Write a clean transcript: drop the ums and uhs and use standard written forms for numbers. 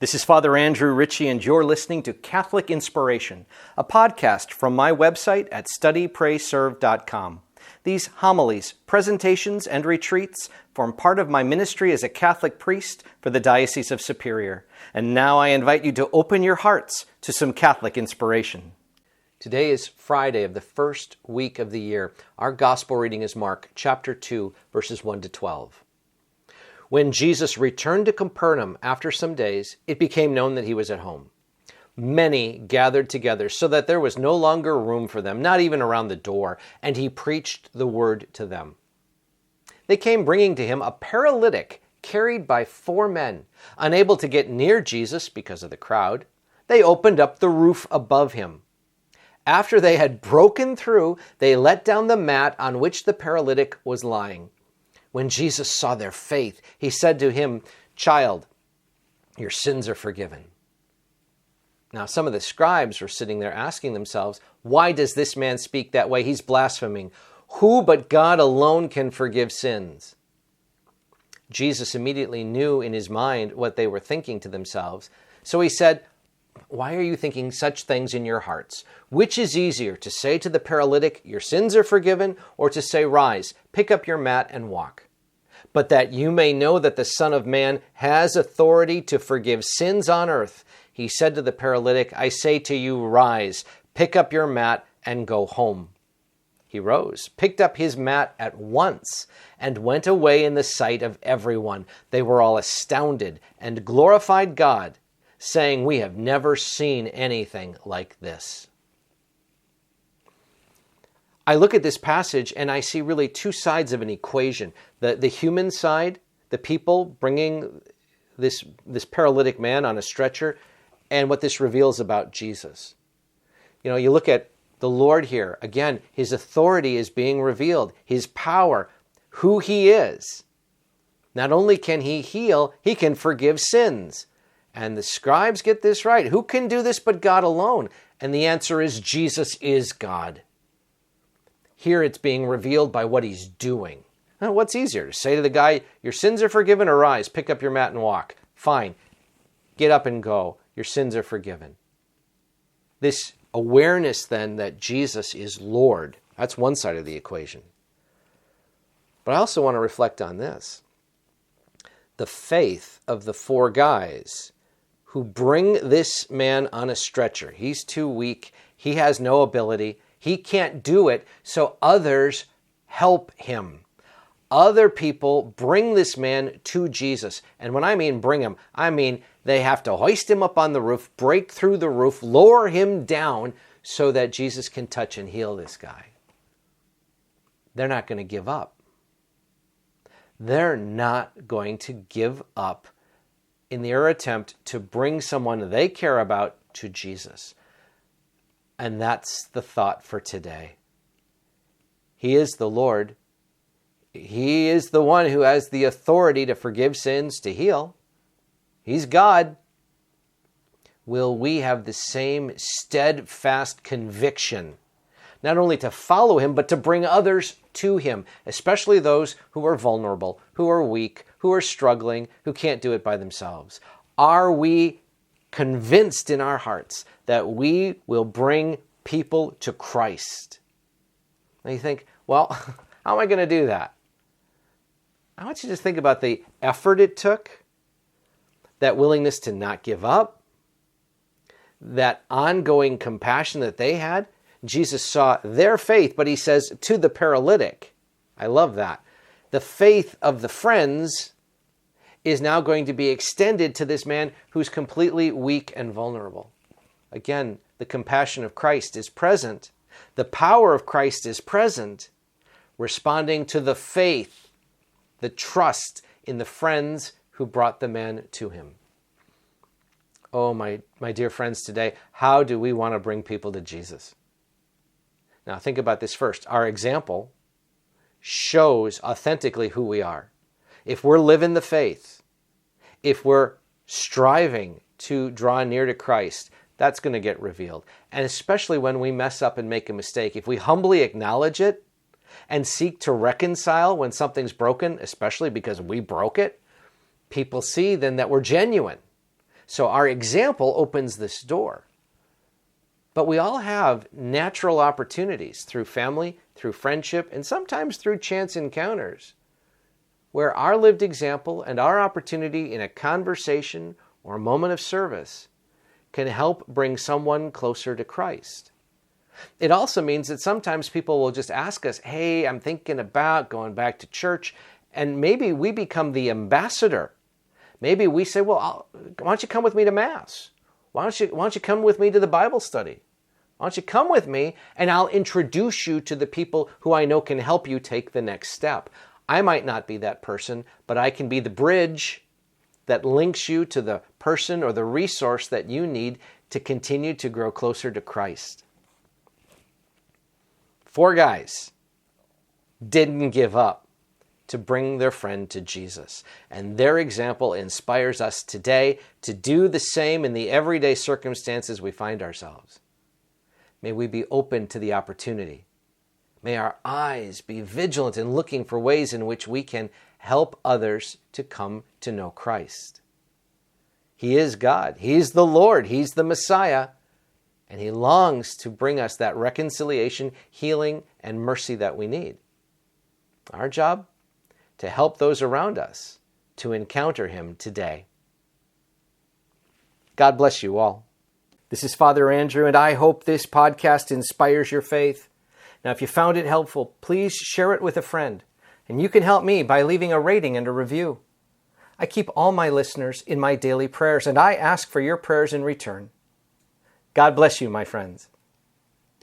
This is Father Andrew Ritchie, and you're listening to Catholic Inspiration, a podcast from my website at studyprayserve.com. These homilies, presentations, and retreats form part of my ministry as a Catholic priest for the Diocese of Superior. And now I invite you to open your hearts to some Catholic inspiration. Today is Friday of the first week of the year. Our gospel reading is Mark chapter 2, verses 1 to 12. When Jesus returned to Capernaum after some days, it became known that he was at home. Many gathered together so that there was no longer room for them, not even around the door, and he preached the word to them. They came bringing to him a paralytic carried by 4 men. Unable to get near Jesus because of the crowd, they opened up the roof above him. After they had broken through, they let down the mat on which the paralytic was lying. When Jesus saw their faith, he said to him, "Child, your sins are forgiven." Now, some of the scribes were sitting there asking themselves, "Why does this man speak that way? He's blaspheming. Who but God alone can forgive sins?" Jesus immediately knew in his mind what they were thinking to themselves. So he said, "Why are you thinking such things in your hearts? Which is easier, to say to the paralytic, 'Your sins are forgiven,' or to say, 'Rise, pick up your mat and walk'? But that you may know that the Son of Man has authority to forgive sins on earth," he said to the paralytic, "I say to you, rise, pick up your mat and go home." He rose, picked up his mat at once, and went away in the sight of everyone. They were all astounded and glorified God, saying, "We have never seen anything like this." I look at this passage and I see really 2 sides of an equation. The human side, the people bringing this paralytic man on a stretcher, and what this reveals about Jesus. You know, you look at the Lord here. Again, his authority is being revealed. His power, who he is. Not only can he heal, he can forgive sins. And the scribes get this right. Who can do this but God alone? And the answer is Jesus is God. Here it's being revealed by what he's doing. Now, what's easier, to say to the guy, "Your sins are forgiven," or "Rise, pick up your mat and walk"? Fine. Get up and go. Your sins are forgiven. This awareness then that Jesus is Lord, that's one side of the equation. But I also want to reflect on this. The faith of the 4 guys who bring this man on a stretcher. He's too weak. He has no ability. He can't do it, so others help him. Other people bring this man to Jesus. And when I mean bring him, I mean they have to hoist him up on the roof, break through the roof, lower him down so that Jesus can touch and heal this guy. They're not going to give up. They're not going to give up in their attempt to bring someone they care about to Jesus. And that's the thought for today. He is the Lord. He is the one who has the authority to forgive sins, to heal. He's God. Will we have the same steadfast conviction, not only to follow him, but to bring others to him, especially those who are vulnerable, who are weak, who are struggling, who can't do it by themselves? Are we convinced in our hearts that we will bring people to Christ? And you think, well, how am I going to do that? I want you to just think about the effort it took, that willingness to not give up, that ongoing compassion that they had. Jesus saw their faith, but he says to the paralytic, I love that, the faith of the friends is now going to be extended to this man who's completely weak and vulnerable. Again, the compassion of Christ is present. The power of Christ is present, responding to the faith, the trust in the friends who brought the man to him. Oh, my dear friends, today, how do we want to bring people to Jesus? Now, think about this first. Our example shows authentically who we are. If we're living the faith, if we're striving to draw near to Christ, that's going to get revealed. And especially when we mess up and make a mistake, if we humbly acknowledge it and seek to reconcile when something's broken, especially because we broke it, people see then that we're genuine. So our example opens this door. But we all have natural opportunities through family, through friendship, and sometimes through chance encounters, where our lived example and our opportunity in a conversation or a moment of service can help bring someone closer to Christ. It also means that sometimes people will just ask us, hey, I'm thinking about going back to church, and maybe we become the ambassador. Maybe we say, well, why don't you come with me to Mass? Why don't you come with me to the Bible study? Why don't you come with me and I'll introduce you to the people who I know can help you take the next step. I might not be that person, but I can be the bridge that links you to the person or the resource that you need to continue to grow closer to Christ. 4 guys didn't give up to bring their friend to Jesus. And their example inspires us today to do the same in the everyday circumstances we find ourselves. May we be open to the opportunity. May our eyes be vigilant in looking for ways in which we can help others to come to know Christ. He is God. He's the Lord. He's the Messiah. And He longs to bring us that reconciliation, healing, and mercy that we need. Our job? To help those around us to encounter Him today. God bless you all. This is Father Andrew, and I hope this podcast inspires your faith. Now, if you found it helpful, please share it with a friend. And you can help me by leaving a rating and a review. I keep all my listeners in my daily prayers, and I ask for your prayers in return. God bless you, my friends.